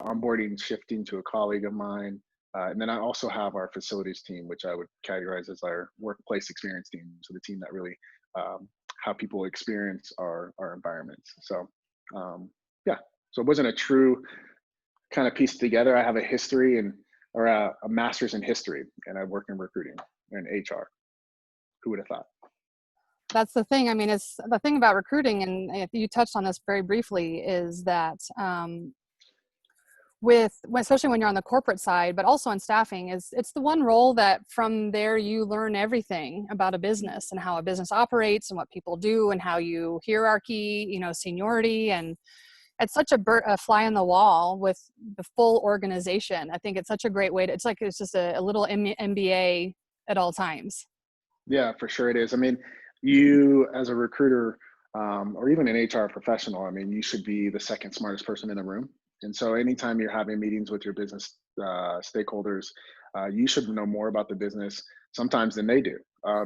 onboarding shifting to a colleague of mine. And then I also have our facilities team, which I would categorize as our workplace experience team. So the team that really how people experience our environments. So yeah, so it wasn't a true kind of piece together. I have a history or a master's in history, and I work in recruiting and HR. Who would have thought? That's the thing. I mean, it's the thing about recruiting, and you touched on this very briefly, is that especially when you're on the corporate side, but also in staffing, it's the one role that from there you learn everything about a business and how a business operates and what people do and how you hierarchy, seniority, and it's such a fly on the wall with the full organization. I think it's such a great way to, it's just a little MBA at all times. Yeah, for sure it is. I mean, you as a recruiter, or even an HR professional, I mean, you should be the second smartest person in the room. And so anytime you're having meetings with your business stakeholders, you should know more about the business sometimes than they do,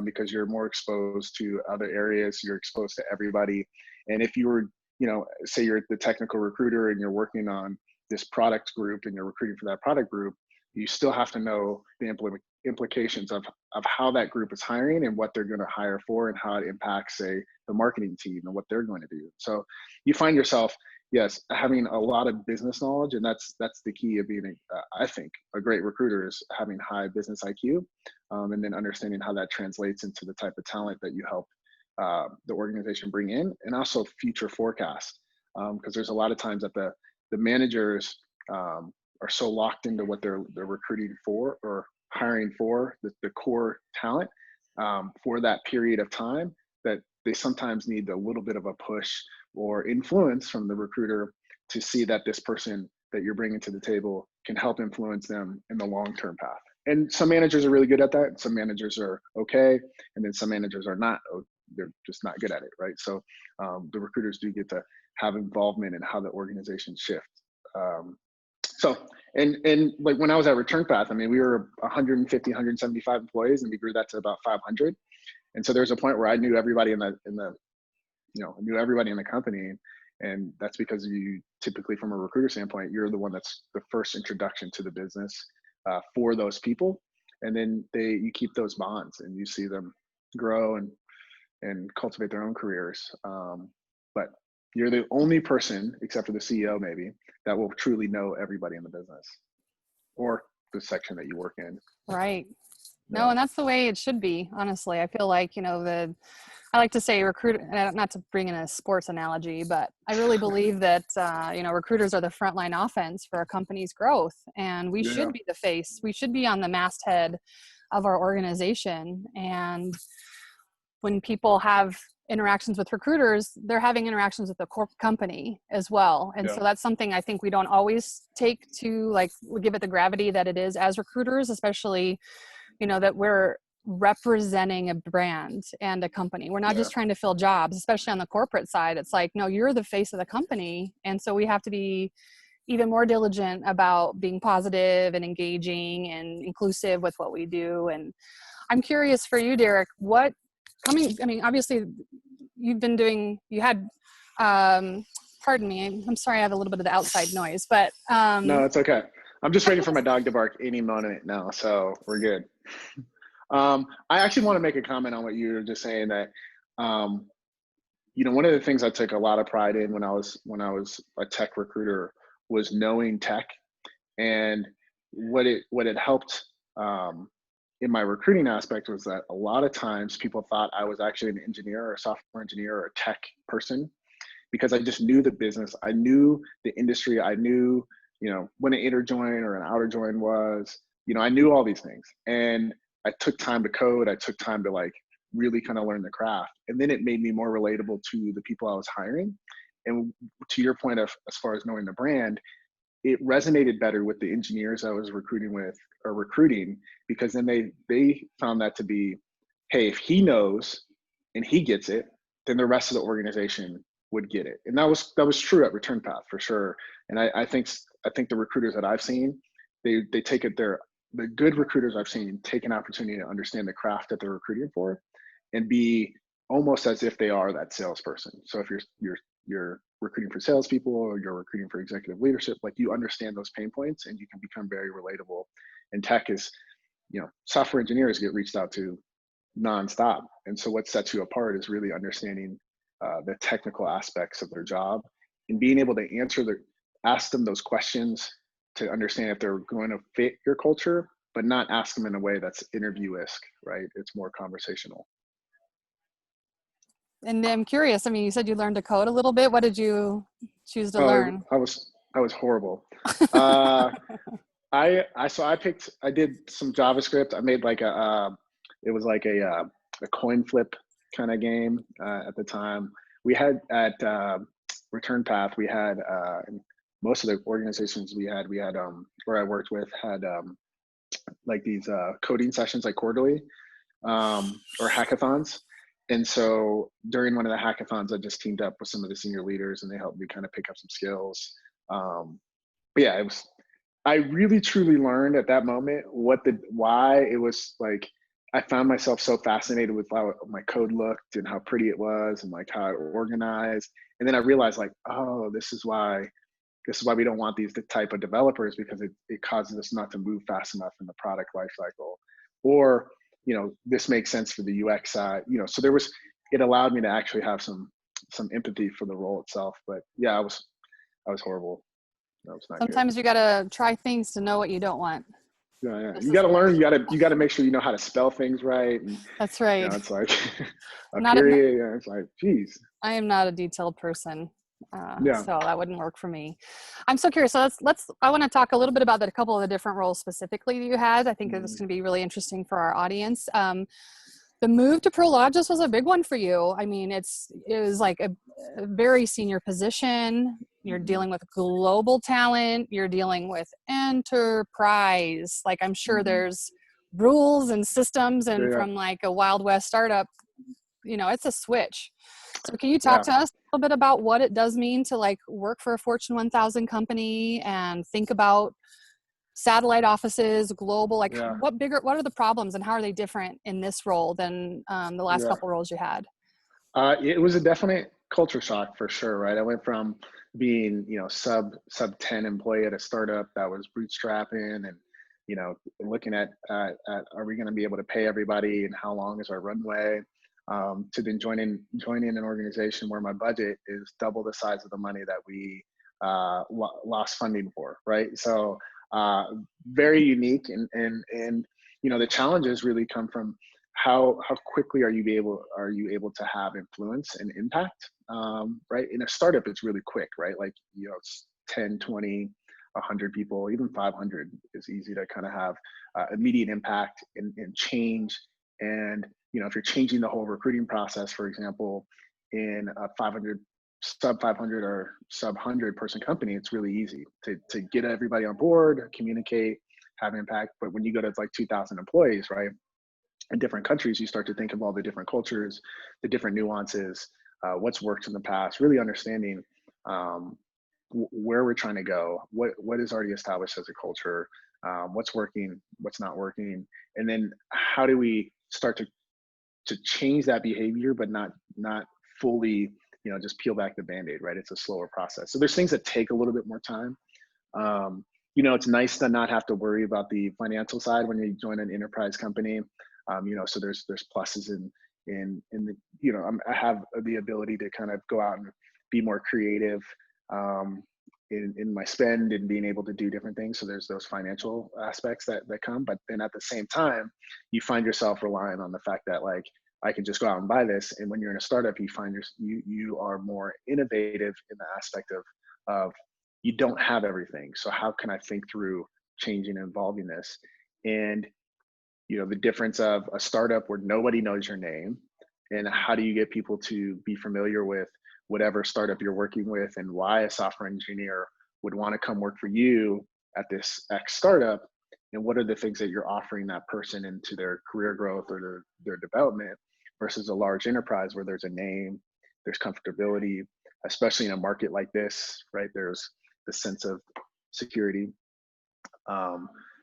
because you're more exposed to other areas, you're exposed to everybody. And if you were, say you're the technical recruiter and you're working on this product group and you're recruiting for that product group, you still have to know the implications of how that group is hiring and what they're going to hire for and how it impacts, say, the marketing team and what they're going to do. So you find yourself, yes, having a lot of business knowledge, and that's the key of being, I think, a great recruiter is having high business IQ, and then understanding how that translates into the type of talent that you help the organization bring in, and also future forecast, because there's a lot of times that the managers are so locked into what they're recruiting for or hiring for the core talent for that period of time, that they sometimes need a little bit of a push or influence from the recruiter to see that this person that you're bringing to the table can help influence them in the long-term path. And some managers are really good at that, and some managers are okay, and then some managers are not. They're just not good at it, right? So the recruiters do get to have involvement in how the organization shifts. So, and like when I was at Return Path, I mean, we were 150, 175 employees, and we grew that to about 500. And so there's a point where I knew everybody in the knew everybody in the company. And that's because you typically, from a recruiter standpoint, you're the one that's the first introduction to the business for those people. And then you keep those bonds and you see them grow and cultivate their own careers. But you're the only person, except for the CEO maybe, that will truly know everybody in the business or the section that you work in. Right. Yeah. No, and that's the way it should be, honestly. I feel like, I like to say not to bring in a sports analogy, but I really believe that, recruiters are the frontline offense for a company's growth, and we should be the face. We should be on the masthead of our organization. And when people have interactions with recruiters, they're having interactions with the corporate company as well. And so that's something I think we don't always take to we give it the gravity that it is as recruiters, especially, that we're representing a brand and a company. We're not just trying to fill jobs, especially on the corporate side. It's like, no, you're the face of the company. And so we have to be even more diligent about being positive and engaging and inclusive with what we do. And I'm curious for you, Derek, obviously you had, pardon me, I'm sorry, I have a little bit of the outside noise, but. No, it's okay. I'm just waiting for my dog to bark any moment now, so we're good. I actually want to make a comment on what you were just saying, that, one of the things I took a lot of pride in when I was a tech recruiter was knowing tech, and what it helped in my recruiting aspect was that a lot of times people thought I was actually an engineer or a software engineer or a tech person, because I just knew the business. I knew the industry. I knew, when an inner join or an outer join was, I knew all these things, and I took time to code. I took time to really kind of learn the craft. And then it made me more relatable to the people I was hiring. And to your point of, as far as knowing the brand, it resonated better with the engineers I was recruiting, because then they found that to be, hey, if he knows and he gets it, then the rest of the organization would get it. And that was true at Return Path for sure. And I think the recruiters that I've seen, they take it there. The good recruiters I've seen take an opportunity to understand the craft that they're recruiting for and be almost as if they are that salesperson. So if you're you're recruiting for salespeople or you're recruiting for executive leadership, like you understand those pain points and you can become very relatable. And tech is, software engineers get reached out to nonstop. And so what sets you apart is really understanding the technical aspects of their job and being able to ask them those questions to understand if they're going to fit your culture, but not ask them in a way that's interview-esque, right? It's more conversational. And I'm curious, I mean, you said you learned to code a little bit. What did you choose to Oh, learn? I was horrible. Uh, I did some JavaScript. I made like it was like a coin flip kind of game at the time. We had at Return Path, we had most of the organizations we had where I worked with had like these coding sessions like quarterly or hackathons. And so during one of the hackathons, I just teamed up with some of the senior leaders and they helped me kind of pick up some skills. But yeah, I really truly learned at that moment why it was like, I found myself so fascinated with how my code looked and how pretty it was and like how it organized. And then I realized like, oh, this is why we don't want these type of developers, because it causes us not to move fast enough in the product lifecycle. Or, this makes sense for the UX side, so it allowed me to actually have some empathy for the role itself. But yeah, I was horrible. That was not good. Sometimes you got to try things to know what you don't want. Yeah, yeah. This You is got to what learn. You got to make sure you know how to spell things right. And That's right. it's like a Not a, period. Yeah, it's like, geez. I am not a detailed person, Yeah. so that wouldn't work for me. I'm so curious. So I want to talk a little bit about a couple of the different roles specifically that you had. I think that this is going to be really interesting for our audience. The move to Prologis was a big one for you. I mean, it was like a very senior position. You're dealing with global talent. You're dealing with enterprise. Like, I'm sure there's rules and systems, and Yeah. from like a Wild West startup, it's a switch. So can you talk Yeah. to us a little bit about what it does mean to like work for a Fortune 1000 company and think about satellite offices, global, like Yeah. what are the problems and how are they different in this role than the last Yeah. couple roles you had? It was a definite culture shock for sure, right? I went from being, sub 10 employee at a startup that was bootstrapping and, looking at are we going to be able to pay everybody and how long is our runway, to then joining an organization where my budget is double the size of the money that we lost funding for, right? So very unique, and the challenges really come from how quickly are you able to have influence and impact, right? In a startup, it's really quick, right? Like, it's 10, 20, 100 people, even 500 is easy to kind of have immediate impact and change. And, if you're changing the whole recruiting process, for example, in a sub 500 or sub 100 person company, it's really easy to get everybody on board, communicate, have impact. But when you go to like 2,000 employees, right? In different countries, you start to think of all the different cultures, the different nuances, what's worked in the past, really understanding where we're trying to go, what is already established as a culture, what's working, what's not working, and then how do we start to change that behavior, but not fully, just peel back the Band-Aid, right? It's a slower process. So there's things that take a little bit more time. It's nice to not have to worry about the financial side when you join an enterprise company. So there's pluses in the, I have the ability to kind of go out and be more creative in my spend and being able to do different things. So there's those financial aspects that come, but then at the same time, you find yourself relying on the fact that like, I can just go out and buy this. And when you're in a startup, you find you are more innovative in the aspect of you don't have everything. So how can I think through changing and evolving this? And the difference of a startup where nobody knows your name, and how do you get people to be familiar with whatever startup you're working with, and why a software engineer would want to come work for you at this X startup, and what are the things that you're offering that person into their career growth or their development, versus a large enterprise where there's a name, there's comfortability, especially in a market like this, right? There's the sense of security.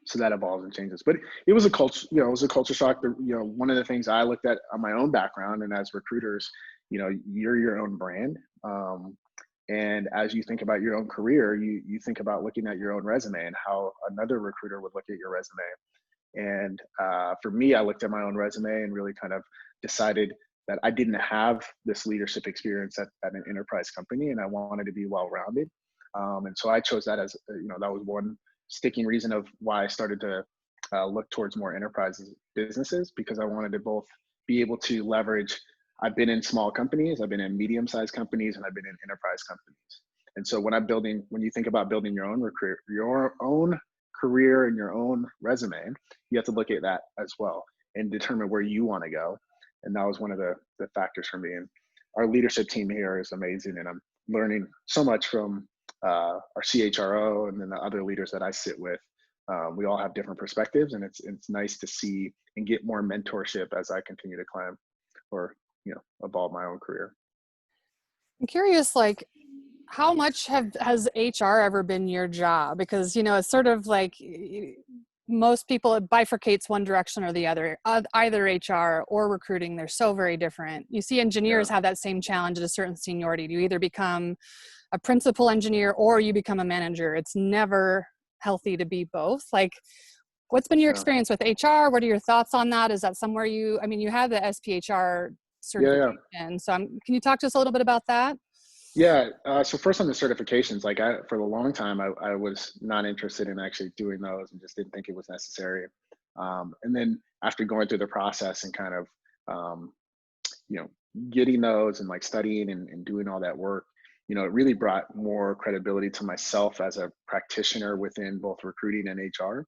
So that evolves and changes. But it was a culture, it was a culture shock. One of the things I looked at on my own background and as recruiters, you're your own brand. And as you think about your own career, you think about looking at your own resume and how another recruiter would look at your resume. And for me, I looked at my own resume and really kind of decided that I didn't have this leadership experience at an enterprise company, and I wanted to be well-rounded. And so I chose that as, that was one sticking reason of why I started to look towards more enterprise businesses, because I wanted to both be able to leverage. I've been in small companies, I've been in medium-sized companies, and I've been in enterprise companies. And so when you think about building your own career and your own resume, you have to look at that as well and determine where you want to go. And that was one of the factors for me. And our leadership team here is amazing, and I'm learning so much from our CHRO and then the other leaders that I sit with. We all have different perspectives, and it's nice to see and get more mentorship as I continue to climb or evolve my own career. I'm curious, like, how much has HR ever been your job? Because, it's sort of like most people, it bifurcates one direction or the other, either HR or recruiting. They're so very different. You see engineers Yeah. have that same challenge at a certain seniority. You either become a principal engineer or you become a manager. It's never healthy to be both. Like, what's been your Yeah. experience with HR? What are your thoughts on that? Is that somewhere you have the SPHR Yeah. certification. So can you talk to us a little bit about that? Yeah. So first on the certifications, like for a long time, I was not interested in actually doing those and just didn't think it was necessary. And then after going through the process and kind of, um, you know, getting those and like studying and doing all that work, it really brought more credibility to myself as a practitioner within both recruiting and HR.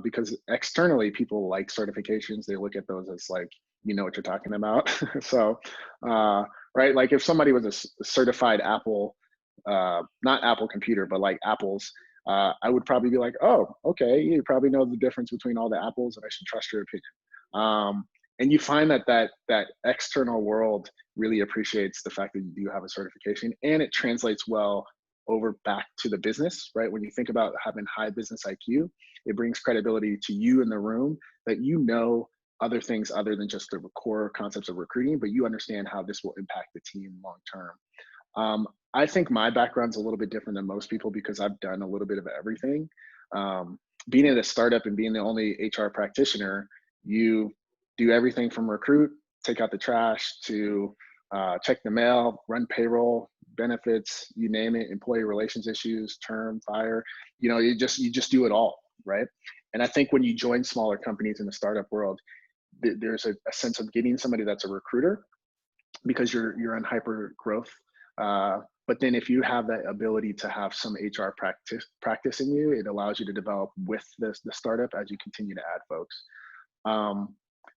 Because externally, people like certifications. They look at those as like, what you're talking about. So, right, like if somebody was a certified Apple, not Apple computer, but like Apple's, I would probably be like, oh, okay, you probably know the difference between all the apples, and I should trust your opinion. And you find that external world really appreciates the fact that you do have a certification, and it translates well over back to the business, right? When you think about having high business IQ, it brings credibility to you in the room that other things other than just the core concepts of recruiting, but you understand how this will impact the team long term. I think my background's a little bit different than most people because I've done a little bit of everything. Being at a startup and being the only HR practitioner, you do everything from recruit, take out the trash, to check the mail, run payroll, benefits, you name it, employee relations issues, term, fire. You just do it all, right? And I think when you join smaller companies in the startup world, there's a sense of getting somebody that's a recruiter because you're in hyper growth. But then if you have that ability to have some HR practice in you, it allows you to develop with the startup as you continue to add folks.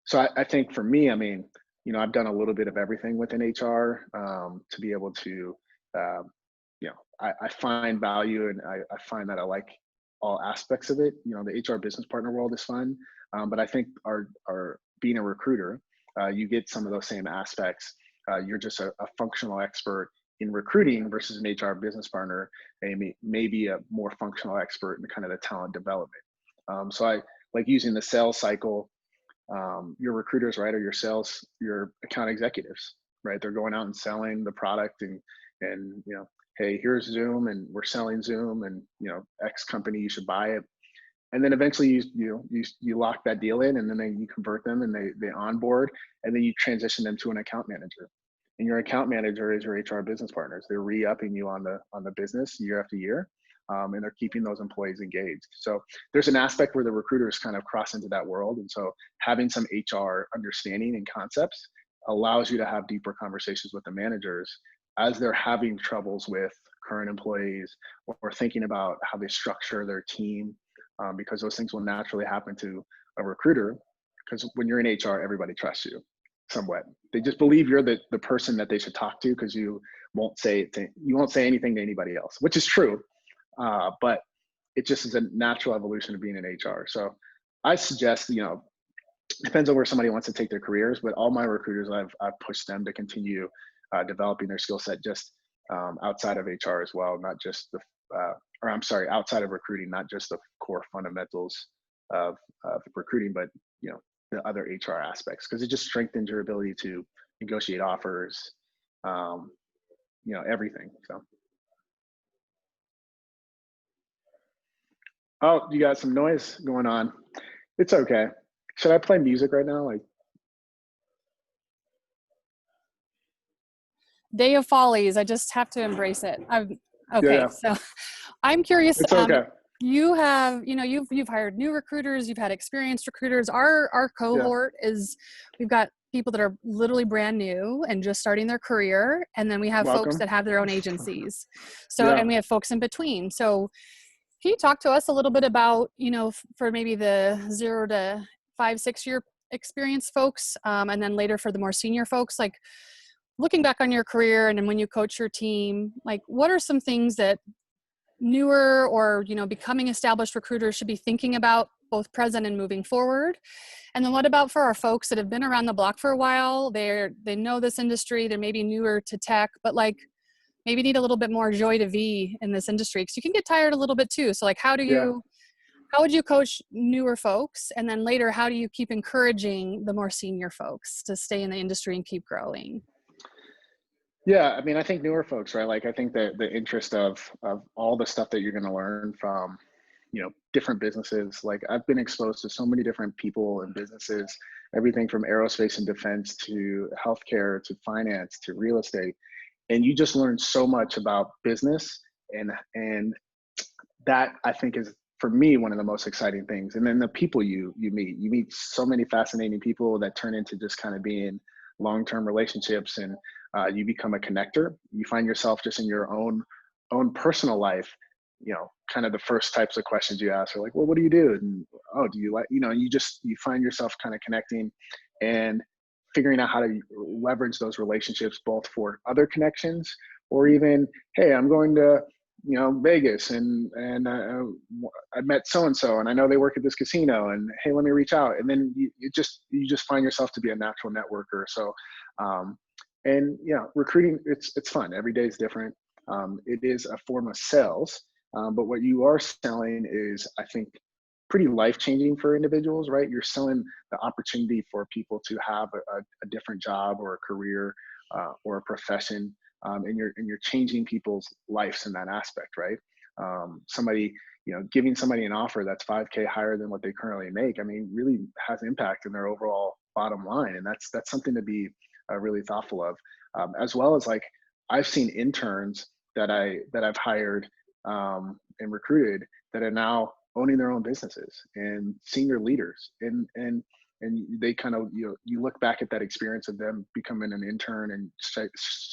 So I think for me, I've done a little bit of everything within HR to be able to, I find value, and I find that I like all aspects of it. The HR business partner world is fun, but I think our being a recruiter, you get some of those same aspects. You're just a functional expert in recruiting versus an HR business partner, and maybe a more functional expert in kind of the talent development. So I like using the sales cycle. Your recruiters, right, or your account executives, right? They're going out and selling the product, and hey, here's Zoom, and we're selling Zoom, and X company, you should buy it. And then eventually you lock that deal in, and then you convert them, and they onboard, and then you transition them to an account manager. And your account manager is your HR business partners. They're re-upping you on the business year after year, and they're keeping those employees engaged. So there's an aspect where the recruiters kind of cross into that world, and so having some HR understanding and concepts allows you to have deeper conversations with the managers as they're having troubles with current employees or thinking about how they structure their team, because those things will naturally happen to a recruiter, because when you're in HR, everybody trusts you somewhat. They just believe you're the person that they should talk to, because you won't say anything to anybody else, which is true. But it just is a natural evolution of being in HR. So I suggest, depends on where somebody wants to take their careers, but all my recruiters, I've pushed them to continue developing their skill set just outside of HR as well, not just outside of recruiting, not just the core fundamentals of recruiting, but the other HR aspects, because it just strengthens your ability to negotiate offers, everything. So Oh, you got some noise going on. It's okay. Should I play music right now? Like, Day of Follies. I just have to embrace it. yeah, Okay. yeah, So I'm curious. it's okay. You have, you've hired new recruiters. You've had experienced recruiters. Our Yeah, cohort is, we've got people that are literally brand new and just starting their career, and then we have folks welcome. that have their own agencies. So, Yeah, and we have folks in between. So, can you talk to us a little bit about, for maybe the 0 to 5, 6 year experience folks, and then later for the more senior folks, like looking back on your career and then when you coach your team, like what are some things that newer or, becoming established recruiters should be thinking about both present and moving forward? And then what about for our folks that have been around the block for a while? They know this industry, they're maybe newer to tech, but like maybe need a little bit more joy to be in this industry because you can get tired a little bit too. So like yeah. how would you coach newer folks? And then later, how do you keep encouraging the more senior folks to stay in the industry and keep growing? Yeah, I mean, I think newer folks, right? Like, I think that the interest of all the stuff that you're going to learn from, different businesses. Like, I've been exposed to so many different people and businesses, everything from aerospace and defense to healthcare to finance to real estate, and you just learn so much about business, and that I think is for me one of the most exciting things. And then the people you meet so many fascinating people that turn into just kind of being long-term relationships, and you become a connector. You find yourself just in your own personal life, kind of the first types of questions you ask are like, well, what do you do? And oh, do you like, you find yourself kind of connecting and figuring out how to leverage those relationships both for other connections, or even, hey, I'm going to Vegas, and I met so and so, and I know they work at this casino, and hey, let me reach out, and then you just find yourself to be a natural networker. So, and recruiting, it's fun. Every day is different. It is a form of sales, but what you are selling is, I think, pretty life changing for individuals, right? You're selling the opportunity for people to have a different job or a career, or a profession, and you're changing people's lives in that aspect, right? Somebody, giving somebody an offer that's 5K higher than what they currently make, I mean, really has impact in their overall bottom line, and that's something to be really thoughtful of, as well as, like, I've seen interns that I've hired, and recruited, that are now owning their own businesses, and senior leaders, and they kind of, you look back at that experience of them becoming an intern and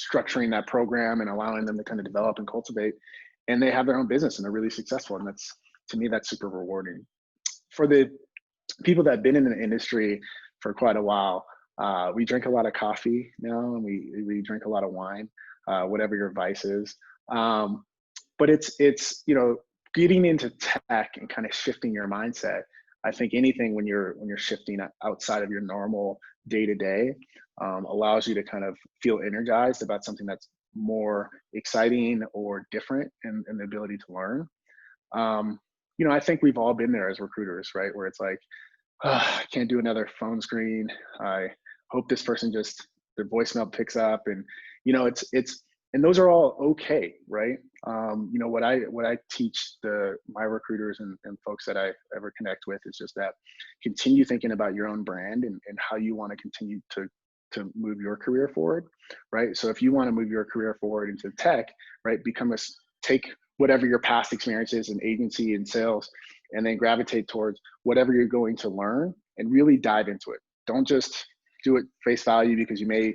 structuring that program and allowing them to kind of develop and cultivate, and they have their own business and they're really successful, and that's, to me, that's super rewarding. For the people that have been in the industry for quite a while, we drink a lot of coffee now, and we drink a lot of wine, whatever your vice is. But it's getting into tech and kind of shifting your mindset. I think anything when you're shifting outside of your normal day to day allows you to kind of feel energized about something that's more exciting or different, and the ability to learn. I think we've all been there as recruiters, right? Where it's like, I can't do another phone screen. I hope this person just, their voicemail picks up, and it's and those are all okay, right? What I teach my recruiters and folks that I ever connect with is just that continue thinking about your own brand, and how you want to continue to move your career forward, right? So if you want to move your career forward into tech, right, take whatever your past experiences in agency and sales, and then gravitate towards whatever you're going to learn, and really dive into it. Don't just do it face value because you may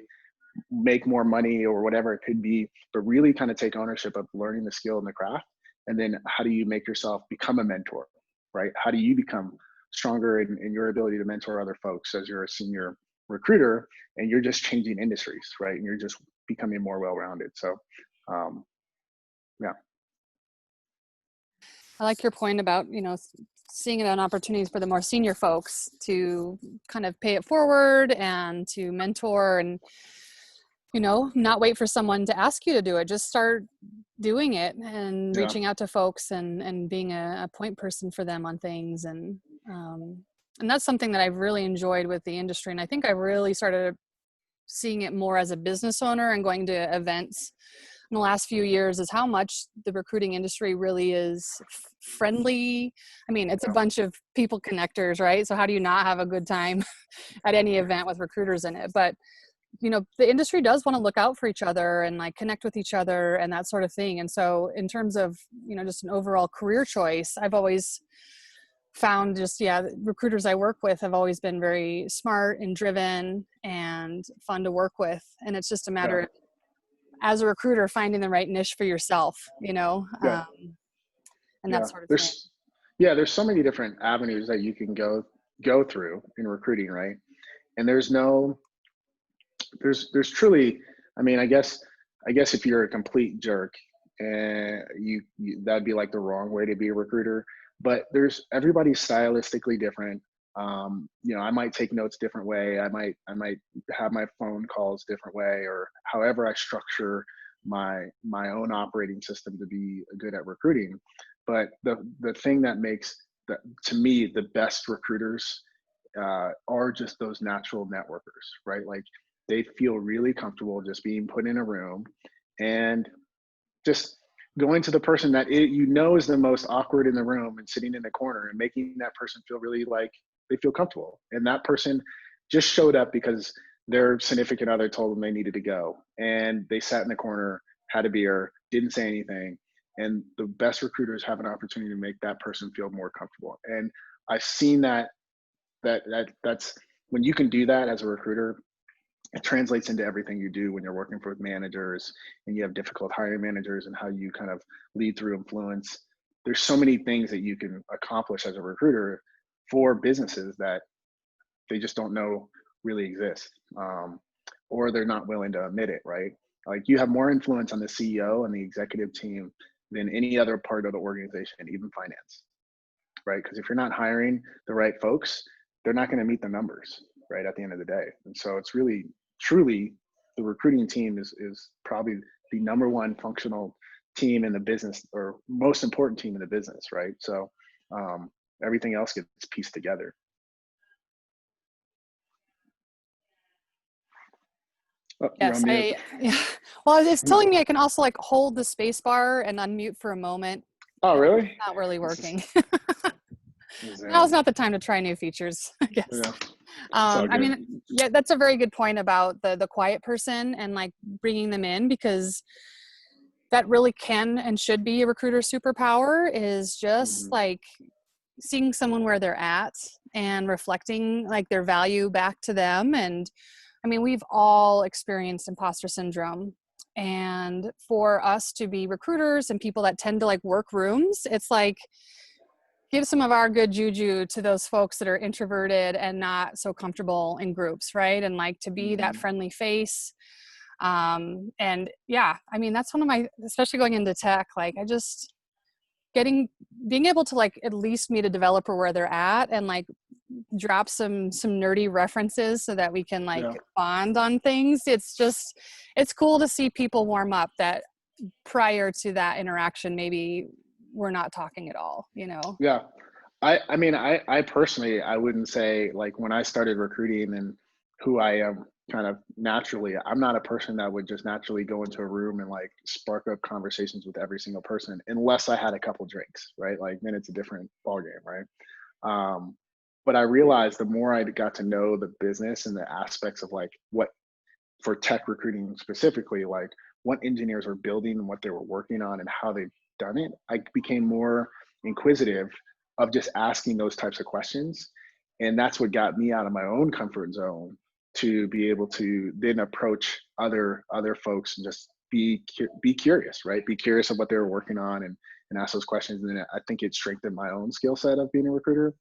make more money or whatever it could be, but really kind of take ownership of learning the skill and the craft. And then how do you make yourself become a mentor, right? How do you become stronger in your ability to mentor other folks as you're a senior recruiter, and you're just changing industries, right? And you're just becoming more well-rounded. So, yeah. I like your point about, seeing it on opportunities for the more senior folks to kind of pay it forward and to mentor, and, not wait for someone to ask you to do it. Just start doing it and Yeah. reaching out to folks, and being a point person for them on things. And that's something that I've really enjoyed with the industry. And I think I really started seeing it more as a business owner and going to events in the last few years is how much the recruiting industry really is friendly. I mean, it's a bunch of people connectors, right? So how do you not have a good time at any event with recruiters in it? But you know, the industry does want to look out for each other and like connect with each other and that sort of thing. And so in terms of, you know, just an overall career choice, I've always found just, yeah, recruiters I work with have always been very smart and driven and fun to work with. And it's just a matter Yeah. of, as a recruiter, finding the right niche for yourself, you know, Yeah. and that Yeah. sort of thing. There's so many different avenues that you can go through in recruiting, right? And there's truly, I mean, I guess if you're a complete jerk, and you that'd be like the wrong way to be a recruiter. But everybody's stylistically different. I might take notes different way. I might have my phone calls different way, or however I structure my own operating system to be good at recruiting. But the thing that makes to me the best recruiters are just those natural networkers, right? Like they feel really comfortable just being put in a room and just going to the person that is the most awkward in the room and sitting in the corner and making that person feel really like they feel comfortable. And that person just showed up because their significant other told them they needed to go. And they sat in the corner, had a beer, didn't say anything. And the best recruiters have an opportunity to make that person feel more comfortable. And I've seen that's when you can do that as a recruiter, it translates into everything you do when you're working for managers and you have difficult hiring managers and how you kind of lead through influence. There's so many things that you can accomplish as a recruiter for businesses that they just don't know really exist, or they're not willing to admit it, right? Like you have more influence on the CEO and the executive team than any other part of the organization, even finance, right? Because if you're not hiring the right folks, they're not going to meet the numbers, right, at the end of the day. And so it's really, truly, the recruiting team is probably the number one functional team in the business, or most important team in the business, right? So everything else gets pieced together. Oh, you're on Yes, mute. yeah. Well, it's telling me I can also like hold the space bar and unmute for a moment. Oh, And it's really? not really This is working. Now's Zoom. not the time to try new features, I guess. Yeah, it's all I good. mean, yeah, that's a very good point about the quiet person and like bringing them in, because that really can and should be a recruiter superpower, is just Mm-hmm. like seeing someone where they're at and reflecting like their value back to them. And I mean, we've all experienced imposter syndrome. And for us to be recruiters and people that tend to like work rooms, it's like, give some of our good juju to those folks that are introverted and not so comfortable in groups, right? And like to be that Mm-hmm. friendly face. And yeah, I mean, that's one of my, especially going into tech, like I just being able to like at least meet a developer where they're at and like drop some nerdy references so that we can like Yeah. bond on things. It's cool to see people warm up that prior to that interaction maybe we're not talking at all, you know. Yeah. I mean, I personally, I wouldn't say, like, when I started recruiting and who I am kind of naturally, I'm not a person that would just naturally go into a room and like spark up conversations with every single person unless I had a couple drinks, right? Like then it's a different ballgame, right? But I realized the more I got to know the business and the aspects of like what, for tech recruiting specifically, like what engineers were building and what they were working on and how they've done it, I became more inquisitive of just asking those types of questions. And that's what got me out of my own comfort zone to be able to then approach other folks and just be curious, right? Be curious of what they were working on and ask those questions. And then I think it strengthened my own skill set of being a recruiter.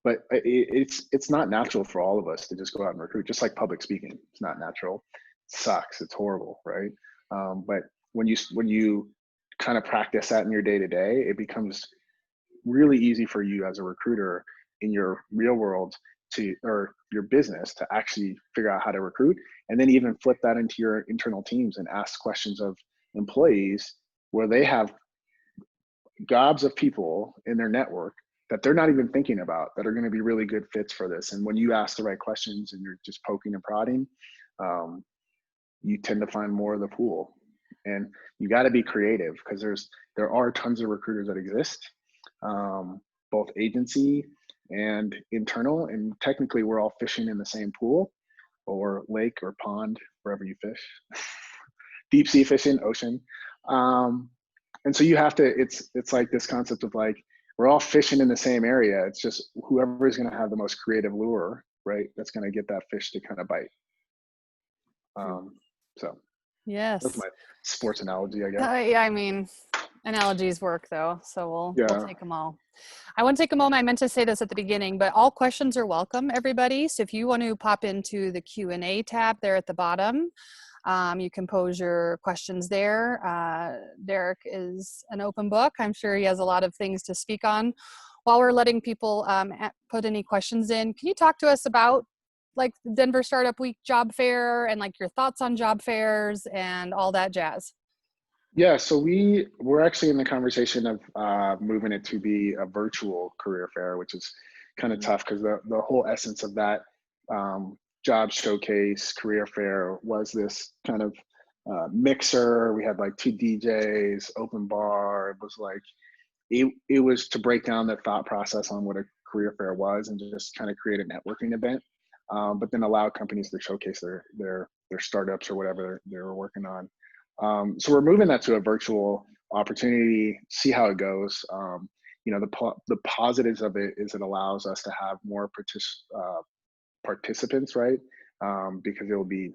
But it's not natural for all of us to just go out and recruit, just like public speaking. It's not natural. It sucks. It's horrible, right? But when you kind of practice that in your day to day, it becomes really easy for you as a recruiter in your real world or your business to actually figure out how to recruit, and then even flip that into your internal teams and ask questions of employees where they have gobs of people in their network that they're not even thinking about that are going to be really good fits for this. And when you ask the right questions and you're just poking and prodding, you tend to find more of the pool. And you got to be creative because there are tons of recruiters that exist, both agency and internal, and technically we're all fishing in the same pool or lake or pond, wherever you fish. Deep sea fishing, ocean. And so you have to, it's like this concept of like, we're all fishing in the same area. It's just whoever is going to have the most creative lure, right? That's going to get that fish to kind of bite. So that's Yes. my sports analogy, I guess. Yeah, I mean, analogies work though, so we'll Yeah. take them all. I want to take a moment. I meant to say this at the beginning, but all questions are welcome, everybody. So if you want to pop into the Q&A tab there at the bottom, you can pose your questions there. Derek is an open book. I'm sure he has a lot of things to speak on. While we're letting people put any questions in, can you talk to us about like the Denver Startup Week job fair and like your thoughts on job fairs and all that jazz? Yeah, so we're actually in the conversation of moving it to be a virtual career fair, which is kind of tough because the whole essence of that job showcase career fair was this kind of mixer. We had like two DJs, open bar. It was like it was to break down the thought process on what a career fair was and just kind of create a networking event, but then allow companies to showcase their startups or whatever they were working on. So we're moving that to a virtual opportunity, see how it goes. The positives of it is it allows us to have more participants, right? Because it will be,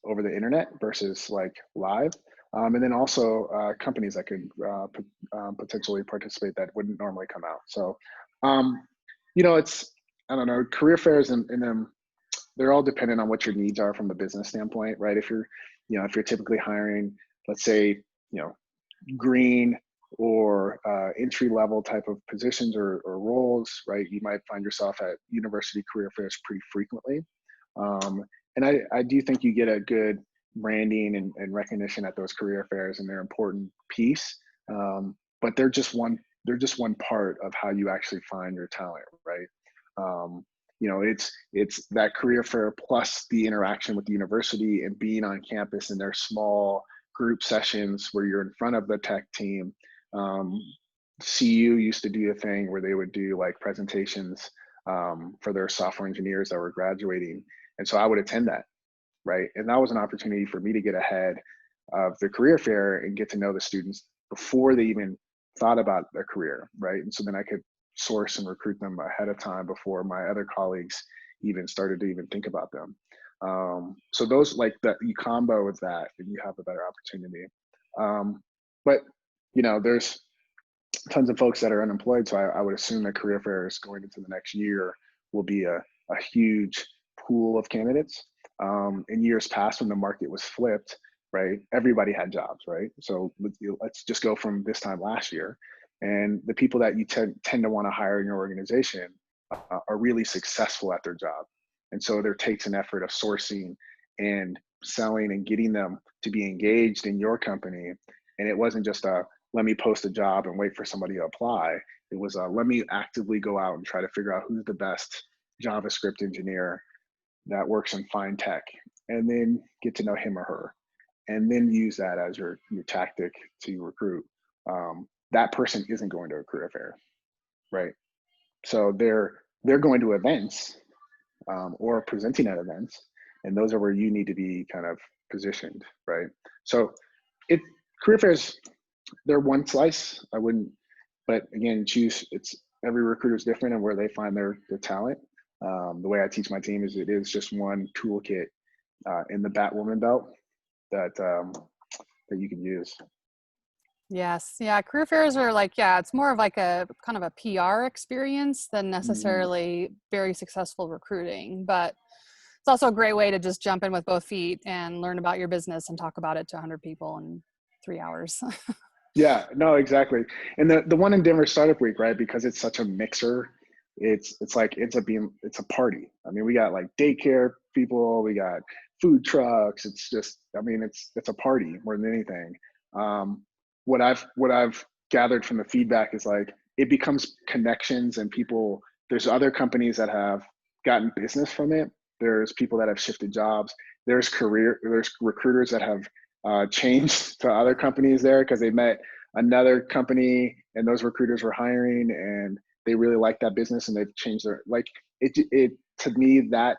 over the internet versus like live. And then also companies that could potentially participate that wouldn't normally come out. So, I don't know, career fairs and them, they're all dependent on what your needs are from a business standpoint, right? If you're typically hiring, let's say, green or entry level type of positions or roles, right? You might find yourself at university career fairs pretty frequently. And I do think you get a good branding and recognition at those career fairs, and they're an important piece. But they're just one part of how you actually find your talent, right? It's that career fair plus the interaction with the university and being on campus in their small group sessions where you're in front of the tech team. CU used to do a thing where they would do like presentations for their software engineers that were graduating. And so I would attend that, right? And that was an opportunity for me to get ahead of the career fair and get to know the students before they even thought about their career, right? And so then I could source and recruit them ahead of time before my other colleagues even started to even think about them. So those, like, that you combo with that and you have a better opportunity. But there's tons of folks that are unemployed, so I would assume that career fairs going into the next year will be a huge pool of candidates. In years past, when the market was flipped, right, everybody had jobs, right? So let's just go from this time last year, and the people that you tend to want to hire in your organization are really successful at their job. And so there takes an effort of sourcing and selling and getting them to be engaged in your company. And it wasn't just let me post a job and wait for somebody to apply. It was let me actively go out and try to figure out who's the best JavaScript engineer that works in fine tech, and then get to know him or her, and then use that as your tactic to recruit. That person isn't going to a career fair, right? So they're going to events or presenting at events, and those are where you need to be kind of positioned, right? So career fairs, they're one slice. I wouldn't, but again, it's every recruiter is different and where they find their talent. The way I teach my team is it is just one toolkit in the Batwoman belt that you can use. Yes. Yeah. Career fairs are like, yeah, it's more of like a kind of a PR experience than necessarily very successful recruiting. But it's also a great way to just jump in with both feet and learn about your business and talk about it to 100 people in 3 hours. Yeah, no, exactly. And the one in Denver Startup Week, right? Because it's such a mixer, it's like it's a party. I mean, we got like daycare people, we got food trucks. It's just, I mean, it's a party more than anything. What I've gathered from the feedback is like it becomes connections and people. There's other companies that have gotten business from it. There's people that have shifted jobs. There's recruiters that have changed to other companies there because they met another company and those recruiters were hiring and they really liked that business and they've changed their, like, it to me, that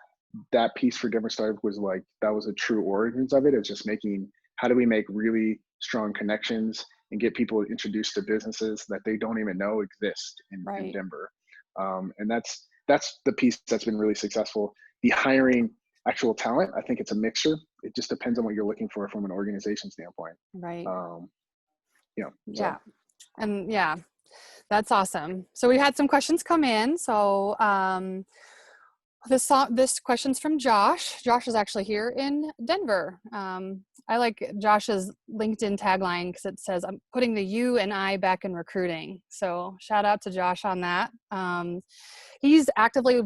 piece for Different Startup was like, that was a true origins of it. It's just making, how do we make really strong connections and get people introduced to businesses that they don't even know exist in Denver. And that's the piece that's been really successful. The hiring actual talent, I think it's a mixture. It just depends on what you're looking for from an organization standpoint. Right. You know, yeah. And yeah, that's awesome. So we had some questions come in. So this question's from Josh. Josh is actually here in Denver. I like Josh's LinkedIn tagline because it says, "I'm putting the you and I back in recruiting." So shout out to Josh on that. He's actively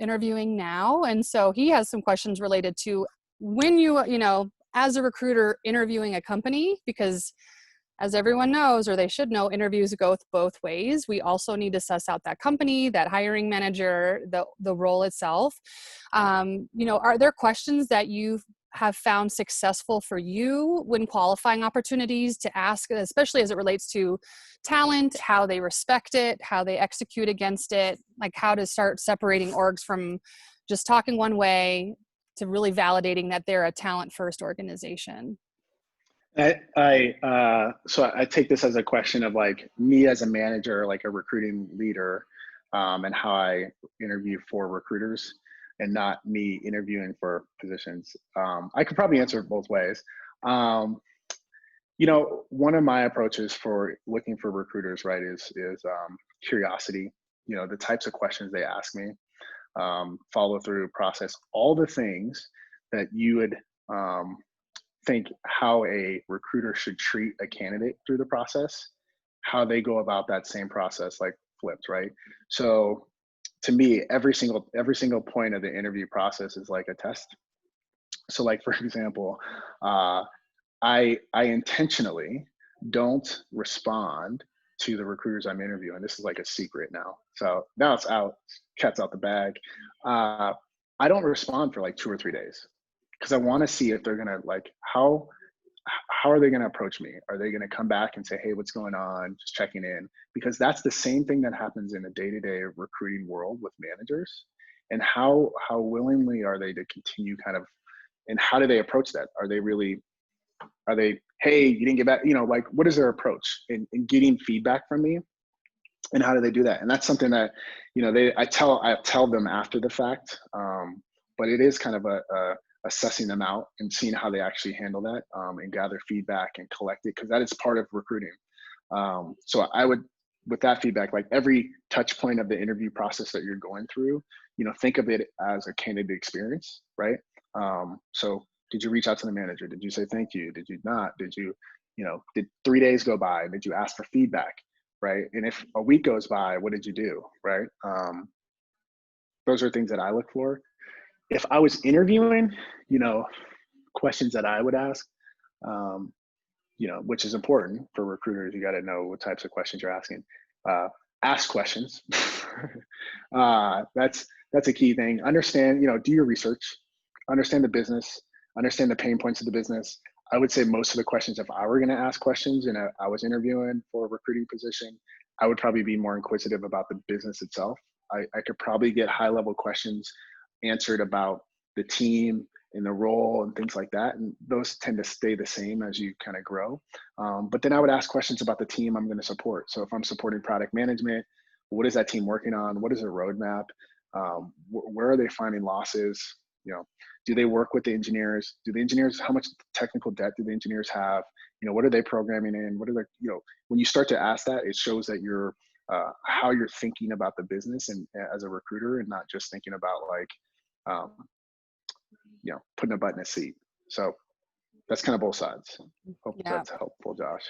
interviewing now. And so he has some questions related to when you know, as a recruiter interviewing a company, because as everyone knows, or they should know, interviews go both ways. We also need to suss out that company, that hiring manager, the role itself. You know, are there questions that you have found successful for you when qualifying opportunities to ask, especially as it relates to talent, how they respect it, how they execute against it, like how to start separating orgs from just talking one way to really validating that they're a talent first organization? So I take this as a question of like me as a manager, like a recruiting leader, and how I interview for recruiters and not me interviewing for positions. I could probably answer it both ways. You know, one of my approaches for looking for recruiters, right, is curiosity. You know, the types of questions they ask me, follow through process, all the things that you would think how a recruiter should treat a candidate through the process, how they go about that same process, like flipped, right? So to me, every single point of the interview process is like a test. So like, for example, I intentionally don't respond to the recruiters I'm interviewing. This is like a secret now. So now it's out, cat's out the bag. I don't respond for like 2 or 3 days because I want to see if they're gonna, like, how are they gonna approach me? Are they gonna come back and say, hey, what's going on? Just checking in, because that's the same thing that happens in the day-to-day recruiting world with managers. And how willingly are they to continue kind of, and how do they approach that? Are they, hey, you didn't get back, you know, like, what is their approach in getting feedback from me? And how do they do that? And that's something that, you know, I tell them after the fact, but it is kind of a assessing them out and seeing how they actually handle that, and gather feedback and collect it, because that is part of recruiting. So I would, with that feedback, like every touch point of the interview process that you're going through, you know, think of it as a candidate experience, right? So did you reach out to the manager? Did you say thank you? Did you not? Did you, you know, did 3 days go by? Did you ask for feedback, right? And if a week goes by, what did you do, right? Those are things that I look for. If I was interviewing, you know, questions that I would ask, you know, which is important for recruiters. You got to know what types of questions you're asking. Ask questions. That's a key thing. Understand, you know, do your research, understand the business, understand the pain points of the business. I would say most of the questions, if I were going to ask questions and I was interviewing for a recruiting position, I would probably be more inquisitive about the business itself. I could probably get high level questions answered about the team and the role and things like that. And those tend to stay the same as you kind of grow. But then I would ask questions about the team I'm going to support. So if I'm supporting product management, what is that team working on? What is their roadmap? Where are they finding losses? You know, do they work with the engineers? Do the engineers, how much technical debt do the engineers have? You know, what are they programming in? What are they, you know, when you start to ask that, it shows that you're, how you're thinking about the business and as a recruiter, and not just thinking about like, you know, putting a butt in a seat. So that's kind of both sides. Hope that's helpful, Josh.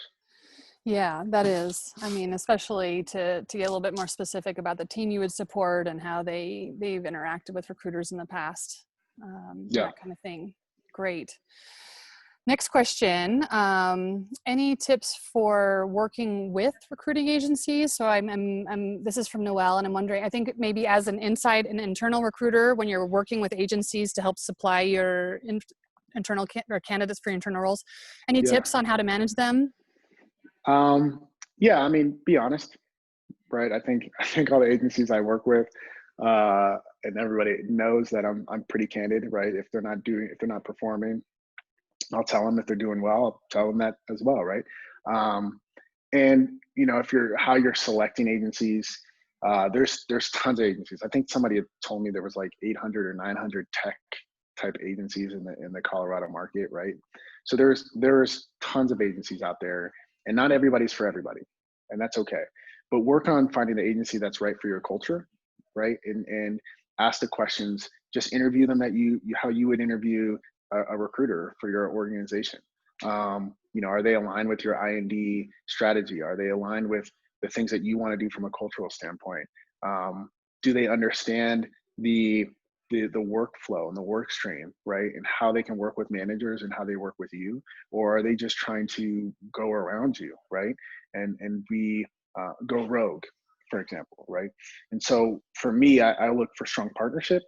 Yeah, that is. I mean, especially to get a little bit more specific about the team you would support and how they've interacted with recruiters in the past. That kind of thing. Great. Next question. Any tips for working with recruiting agencies? So this is from Noelle, and I'm wondering, I think maybe as an internal recruiter, when you're working with agencies to help supply your internal or candidates for internal roles. Any Yeah. tips on how to manage them? Yeah, I mean, be honest, right? I think all the agencies I work with, and everybody knows that I'm pretty candid, right? If they're not performing, I'll tell them. If they're doing well, I'll tell them that as well, right? Um, and if how you're selecting agencies, there's tons of agencies. I think somebody had told me there was like 800 or 900 tech type agencies in the Colorado market, right? So there's tons of agencies out there, and not everybody's for everybody, and that's okay. But work on finding the agency that's right for your culture, right? And ask the questions. Just interview them how you would interview a recruiter for your organization. Are they aligned with your I&D strategy? Are they aligned with the things that you want to do from a cultural standpoint? Do they understand the workflow and the work stream, right? And how they can work with managers and how they work with you? Or are they just trying to go around you, right? And be go rogue, for example, right? And so for me, I look for strong partnership,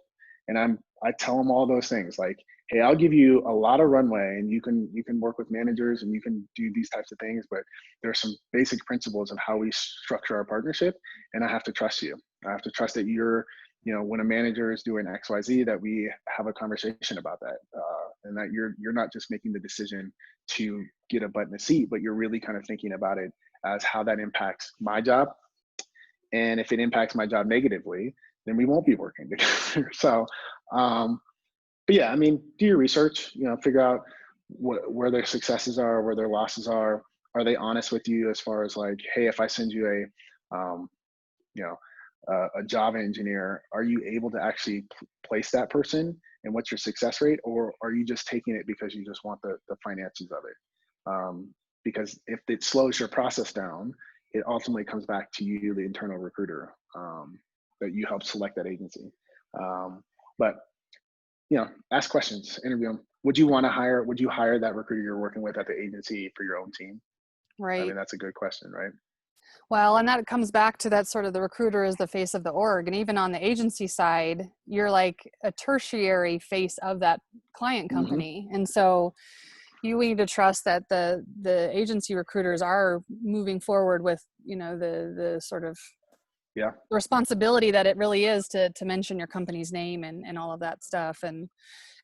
and I tell them all those things like, hey, I'll give you a lot of runway, and you can work with managers and you can do these types of things, but there's some basic principles of how we structure our partnership, and I have to trust you. I have to trust that when a manager is doing XYZ, that we have a conversation about that, and that you're not just making the decision to get a butt in a seat, but you're really kind of thinking about it as how that impacts my job. And if it impacts my job negatively, then we won't be working together. So, but yeah, I mean, do your research, figure out where their successes are, where their losses are. Are they honest with you as far as like, hey, if I send you a Java engineer, are you able to actually place that person? And what's your success rate? Or are you just taking it because you just want the finances of it? Because if it slows your process down, it ultimately comes back to you, the internal recruiter, that you help select that agency. But ask questions, interview them. Would you hire that recruiter you're working with at the agency for your own team? Right. I mean, that's a good question, right? Well, and that comes back to that sort of the recruiter is the face of the org. And even on the agency side, you're like a tertiary face of that client company. Mm-hmm. And so you need to trust that the agency recruiters are moving forward with, the sort of responsibility that it really is to mention your company's name and all of that stuff. And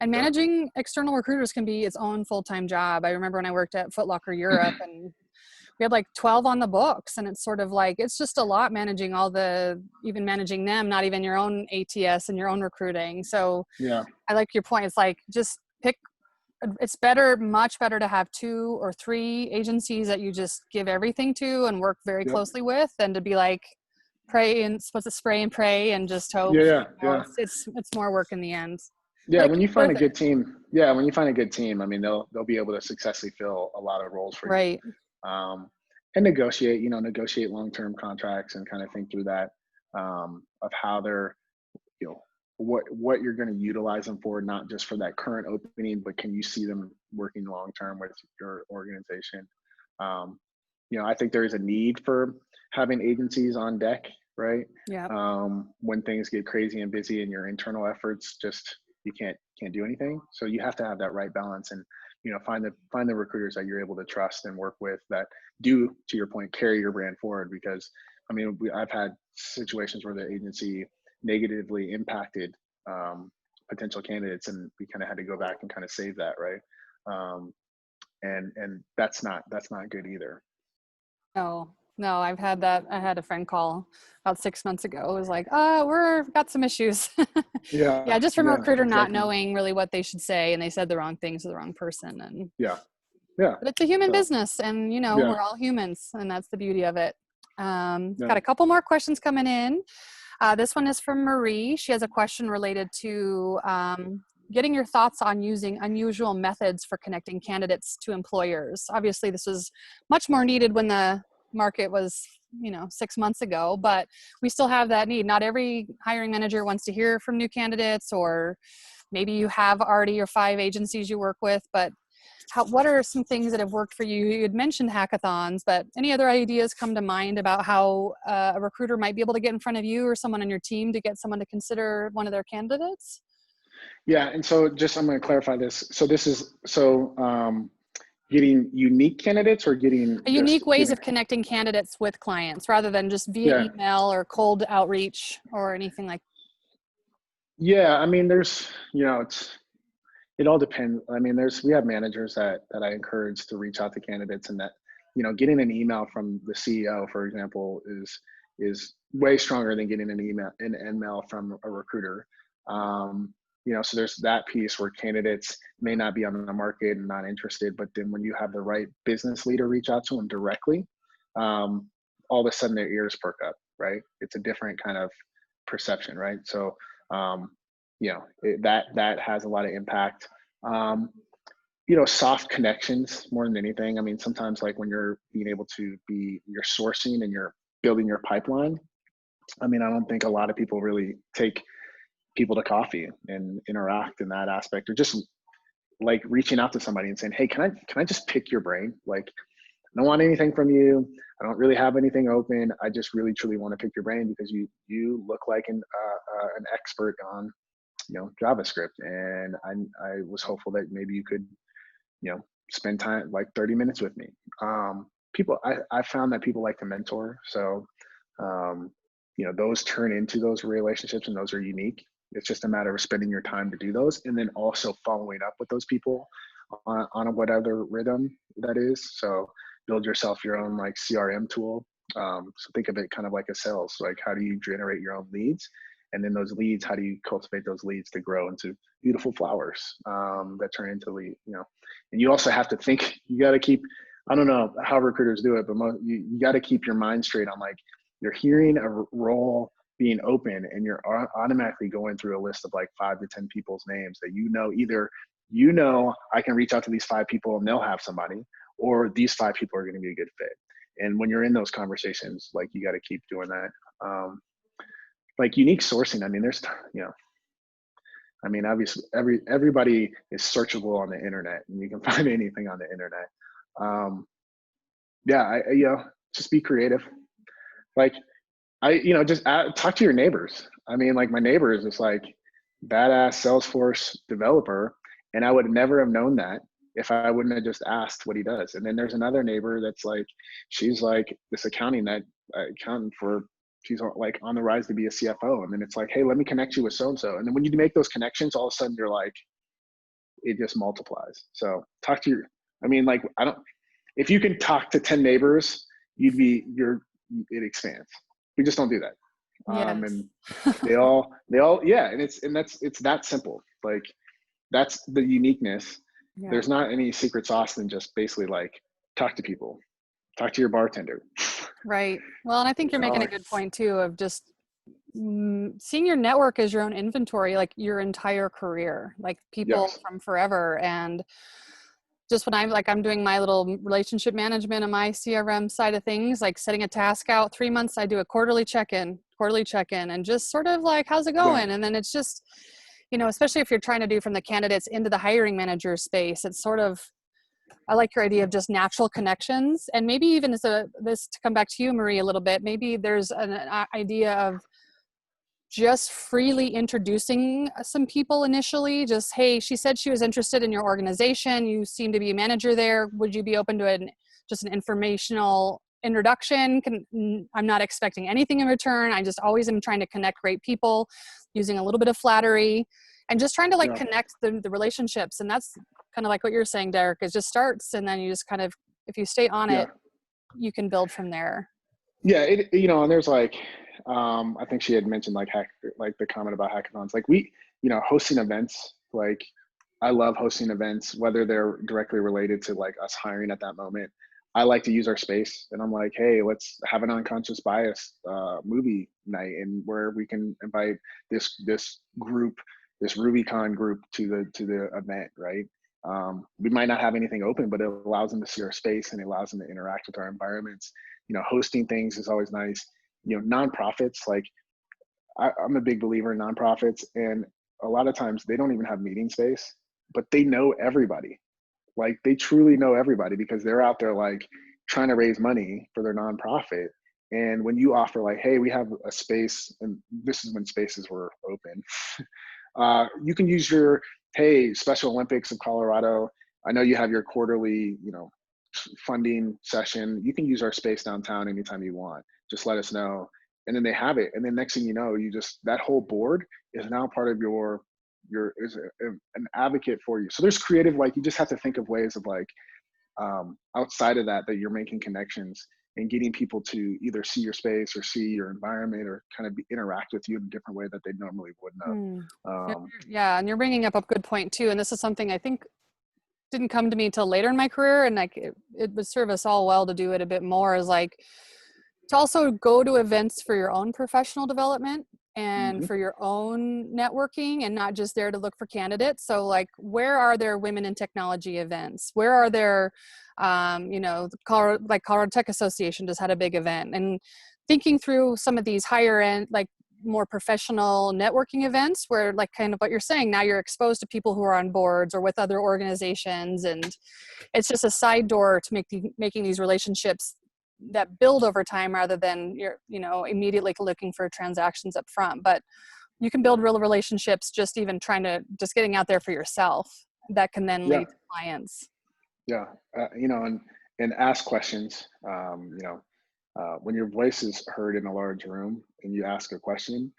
managing external recruiters can be its own full-time job. I remember when I worked at Foot Locker Europe and we had like 12 on the books, and it's sort of like, it's just a lot managing even managing them, not even your own ATS and your own recruiting. So yeah, I like your point. It's like, just it's much better to have 2 or 3 agencies that you just give everything to and work very closely with, than to be like, supposed to spray and pray and just hope. It's more work in the end. Yeah, when you find a good team, I mean, they'll be able to successfully fill a lot of roles for you. Right. And negotiate long-term contracts and kind of think through that, of how they're, what you're going to utilize them for, not just for that current opening, but can you see them working long-term with your organization? I think there is a need for having agencies on deck, right? Yeah. When things get crazy and busy and your internal efforts you can't do anything. So you have to have that right balance, and find the recruiters that you're able to trust and work with that do, to your point, carry your brand forward. Because I mean, I've had situations where the agency negatively impacted potential candidates, and we kind of had to go back and kind of save that, right? And that's not good either. No, I've had that. I had a friend call about 6 months ago. It was like, we've got some issues. Yeah, just from a recruiter not knowing really what they should say, and they said the wrong things to the wrong person. And but it's a human business, and we're all humans, and that's the beauty of it. Got a couple more questions coming in. This one is from Marie. She has a question related to getting your thoughts on using unusual methods for connecting candidates to employers. Obviously, this is much more needed when the market was 6 months ago, but we still have that need. Not every hiring manager wants to hear from new candidates, or maybe you have already your 5 agencies you work with, but what are some things that have worked for you? You had mentioned hackathons, but any other ideas come to mind about how a recruiter might be able to get in front of you or someone on your team to get someone to consider one of their candidates? Yeah, and so just I'm going to clarify this. So this is getting unique candidates or getting just Unique ways getting. of connecting candidates with clients rather than just via Yeah, email or cold outreach or anything like. yeah. I mean, there's it all depends. I mean, we have managers that I encourage to reach out to candidates, and that getting an email from the CEO, for example, is way stronger than getting an email from a recruiter. So there's that piece where candidates may not be on the market and not interested, but then when you have the right business leader reach out to them directly, um, all of a sudden their ears perk up, right? It's a different kind of perception, right? So um, that has a lot of impact. um, Soft connections more than anything. I mean, sometimes like when you're being able to you're sourcing and you're building your pipeline, I mean, I don't think a lot of people really take people to coffee and interact in that aspect, or just like reaching out to somebody and saying, hey, can I just pick your brain? Like, I don't want anything from you. I don't really have anything open. I just really truly want to pick your brain because you look like an expert on JavaScript, and I was hopeful that maybe you could spend time like 30 minutes with me. People, I found that people like to mentor, so those turn into those relationships, and those are unique. It's just a matter of spending your time to do those, and then also following up with those people on whatever rhythm that is. So build yourself your own like CRM tool. So think of it kind of like a sales. Like, how do you generate your own leads? And then those leads, how do you cultivate those leads to grow into beautiful flowers that turn into and you also have to think, you got to keep, I don't know how recruiters do it, but you got to keep your mind straight on, like, you're hearing a role being open and you're automatically going through a list of like 5 to 10 people's names that either I can reach out to these 5 people and they'll have somebody, or these 5 people are going to be a good fit. And when you're in those conversations, like, you got to keep doing that. Like unique sourcing, I mean, obviously everybody is searchable on the internet, and you can find anything on the internet. Just be creative. Like, just talk to your neighbors. I mean, like, my neighbor is this like badass Salesforce developer, and I would never have known that if I wouldn't have just asked what he does. And then there's another neighbor that's like, she's like this accountant for, she's like on the rise to be a CFO. And then it's like, hey, let me connect you with so-and-so. And then when you make those connections, all of a sudden you're like, it just multiplies. So like, if you can talk to 10 neighbors, it expands. We just don't do that. Yes. And they all, yeah. And it's that simple. Like, that's the uniqueness. Yeah. There's not any secret sauce than just basically like, talk to people, talk to your bartender. Right. Well, and I think you're making a good point too of just seeing your network as your own inventory, like your entire career, like people Yes. from forever. And just when I'm doing my little relationship management and my CRM side of things, like setting a task out 3 months, I do a quarterly check-in, and just sort of like, how's it Yeah. going? And then it's just, especially if you're trying to do from the candidates into the hiring manager space, it's sort of, I like your idea of just natural connections. And maybe even this to come back to you, Marie, a little bit, maybe there's an idea of just freely introducing some people initially. Just, hey, she said she was interested in your organization. You seem to be a manager there. Would you be open to just an informational introduction? I'm not expecting anything in return. I just always am trying to connect great people using a little bit of flattery and just trying to like Yeah. connect the relationships. And that's kind of like what you're saying, Derek, is just starts. And then you just kind of, if you stay on Yeah. it, you can build from there. Yeah. And there's like, I think she had mentioned like the comment about hackathons. Like, hosting events, like, I love hosting events, whether they're directly related to like us hiring at that moment. I like to use our space, and I'm like, hey, let's have an unconscious bias movie night, and where we can invite this group, this RubyCon group to the event, right? We might not have anything open, but it allows them to see our space and it allows them to interact with our environments. Hosting things is always nice. Nonprofits, like, I'm a big believer in nonprofits, and a lot of times they don't even have meeting space, but they know everybody. Like, they truly know everybody because they're out there like trying to raise money for their nonprofit. And when you offer like, hey, we have a space, and this is when spaces were open, You can use your, hey, Special Olympics of Colorado. I know you have your quarterly, funding session. You can use our space downtown anytime you want. Just let us know. And then they have it. And then next thing you know, that whole board is now part of an advocate for you. So there's creative, like, you just have to think of ways of like, outside of that you're making connections and getting people to either see your space or see your environment or kind of interact with you in a different way that they normally wouldn't have. Yeah, and you're bringing up a good point too. And this is something I think didn't come to me till later in my career, and like it would serve us all well to do it a bit more, is like to also go to events for your own professional development and Mhm. for your own networking, and not just there to look for candidates. So like, where are there women in technology events? Where are there, Colorado Tech Association just had a big event, and thinking through some of these higher end, like more professional networking events where, like, kind of what you're saying, now you're exposed to people who are on boards or with other organizations, and it's just a side door to making these relationships that build over time, rather than you're immediately looking for transactions up front. But you can build real relationships just getting out there for yourself, that can then Yeah. lead to clients. Yeah. And ask questions. When your voice is heard in a large room and you ask a question,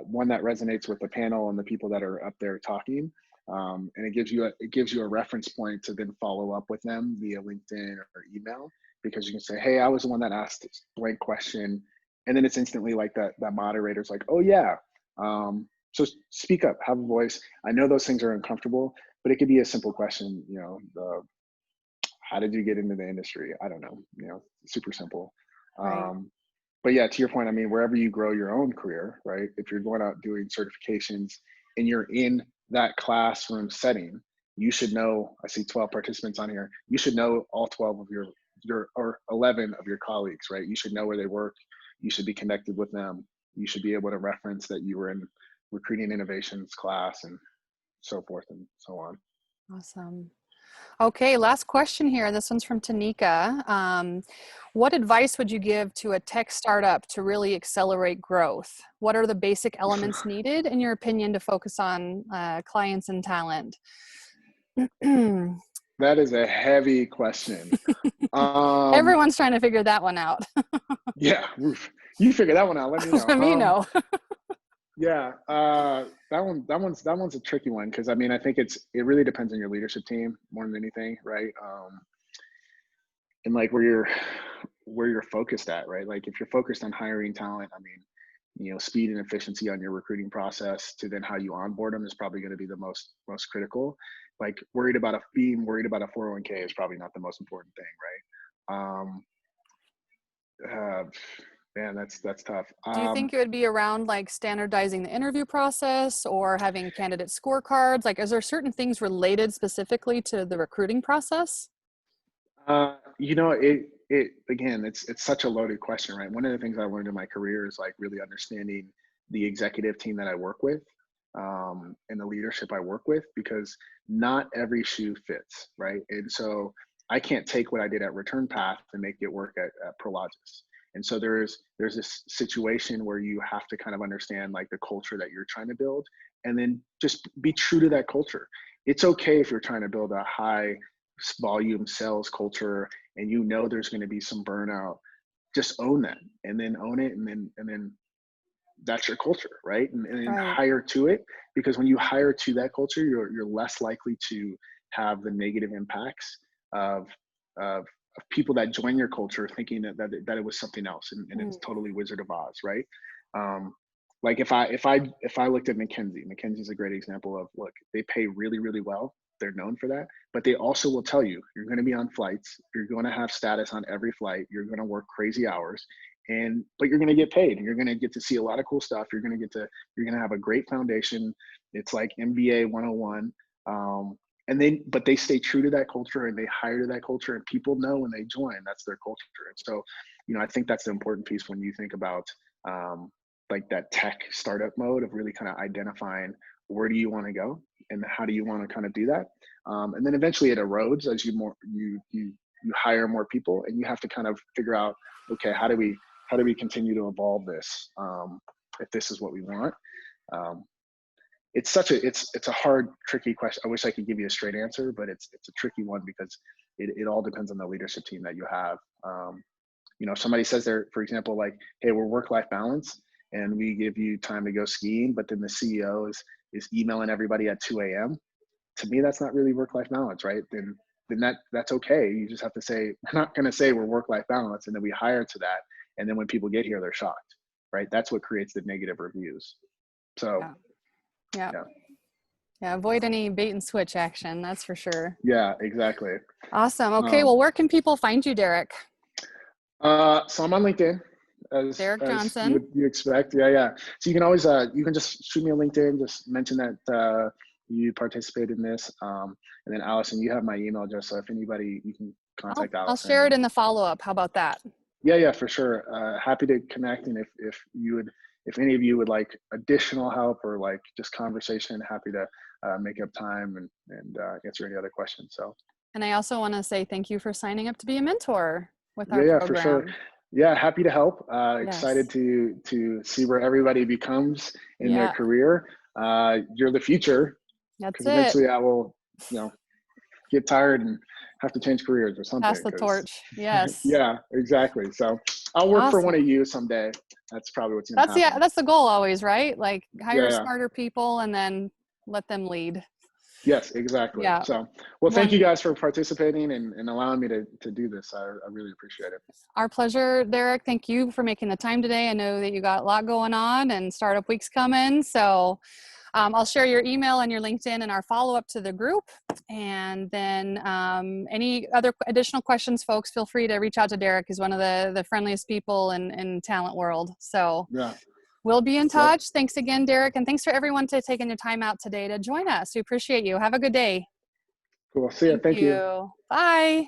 one that resonates with the panel and the people that are up there talking, and it gives you a reference point to then follow up with them via LinkedIn or email, because you can say, hey, I was the one that asked this blank question, and then it's instantly like that moderator's like, oh yeah, so speak up, have a voice. I know those things are uncomfortable, but it could be a simple question, how did you get into the industry? I don't know, super simple. Right. But yeah, to your point, I mean, wherever you grow your own career, right? If you're going out doing certifications and you're in that classroom setting, you should know, I see 12 participants on here. You should know all 12 of or 11 of your colleagues, right? You should know where they work. You should be connected with them. You should be able to reference that you were in recruiting innovations class and so forth and so on. Awesome. Okay, last question here. This one's from Tanika. What advice would you give to a tech startup to really accelerate growth? What are the basic elements needed, in your opinion, to focus on clients and talent? That is a heavy question. Everyone's trying to figure that one out. Yeah, oof. You figure that one out. Let me know. Let me know. Yeah, that one's a tricky one, because I mean, I think it really depends on your leadership team more than anything, right? And like where you're focused at, right? Like if you're focused on hiring talent, I mean, speed and efficiency on your recruiting process to then how you onboard them is probably going to be the most critical. Like being worried about a 401k is probably not the most important thing, right? Uh, Man, that's tough. Do you think it would be around like standardizing the interview process or having candidate scorecards? Like, is there certain things related specifically to the recruiting process? It again, it's such a loaded question, right? One of the things I learned in my career is like really understanding the executive team that I work with, and the leadership I work with, because not every shoe fits, right? And so I can't take what I did at Return Path and make it work at Prologis. And so there's this situation where you have to kind of understand like the culture that you're trying to build, and then just be true to that culture. It's okay if you're trying to build a high volume sales culture and there's going to be some burnout. Just own that, and then own it, and then that's your culture, right? And Right. hire to it, because when you hire to that culture, you're less likely to have the negative impacts of of, of people that join your culture thinking that it was something else, and it's totally Wizard of Oz, right? Um, like if I looked at McKinsey's a great example of, look, they pay really really well. They're known for that, but they also will tell you you're going to be on flights, you're going to have status on every flight, you're going to work crazy hours, but you're going to get paid, and you're going to get to see a lot of cool stuff. You're going to have a great foundation. It's like MBA 101. But they stay true to that culture, and they hire to that culture, and people know when they join, that's their culture. And so, I think that's the important piece when you think about like that tech startup mode of really kind of identifying where do you want to go and how do you want to kind of do that. And then eventually it erodes as you hire more people, and you have to kind of figure out, okay, how do we continue to evolve this, if this is what we want. it's a hard, tricky question. I wish I could give you a straight answer, but it's a tricky one because it all depends on the leadership team that you have. If somebody says they're, for example, like, hey, we're work-life balance and we give you time to go skiing, but then the CEO is emailing everybody at 2 a.m. To me, that's not really work-life balance, right? Then that's okay. You just have to say, we're not going to say we're work-life balance, and then we hire to that. And then when people get here, they're shocked, right? That's what creates the negative reviews. So, yeah. Avoid any bait and switch action. That's for sure. Yeah, exactly. Awesome. Okay. Well, where can people find you, Derek? So I'm on LinkedIn, Derek as Johnson. you expect. Yeah. So you can always, you can just shoot me a LinkedIn, just mention that you participate in this. And then Allison, you have my email address. So if anybody, you can contact Allison. I'll share it in the follow-up. How about that? Yeah, for sure. Happy to connect. And if any of you would like additional help or like just conversation, happy to make up time and answer any other questions. So. And I also want to say thank you for signing up to be a mentor with our program. For sure. Yeah, happy to help. Yes. Excited to see where everybody becomes in their career. You're the future. That's it. Eventually I will, get tired and have to change careers or something. Pass the torch. Yes. Yeah, exactly. So I'll work for one of you someday. That's probably what's going to happen. Yeah, that's the goal always, right? Like hire smarter people and then let them lead. Yes, exactly. Yeah. So, well, thank you guys for participating and allowing me to do this. I really appreciate it. Our pleasure, Derek. Thank you for making the time today. I know that you got a lot going on and startup week's coming. So I'll share your email and your LinkedIn and our follow-up to the group. And then any other additional questions, folks, feel free to reach out to Derek. He's one of the friendliest people in talent world. So yeah. We'll be in touch. Yep. Thanks again, Derek. And thanks for everyone for taking your time out today to join us. We appreciate you. Have a good day. Cool. See ya. Thank you. Bye.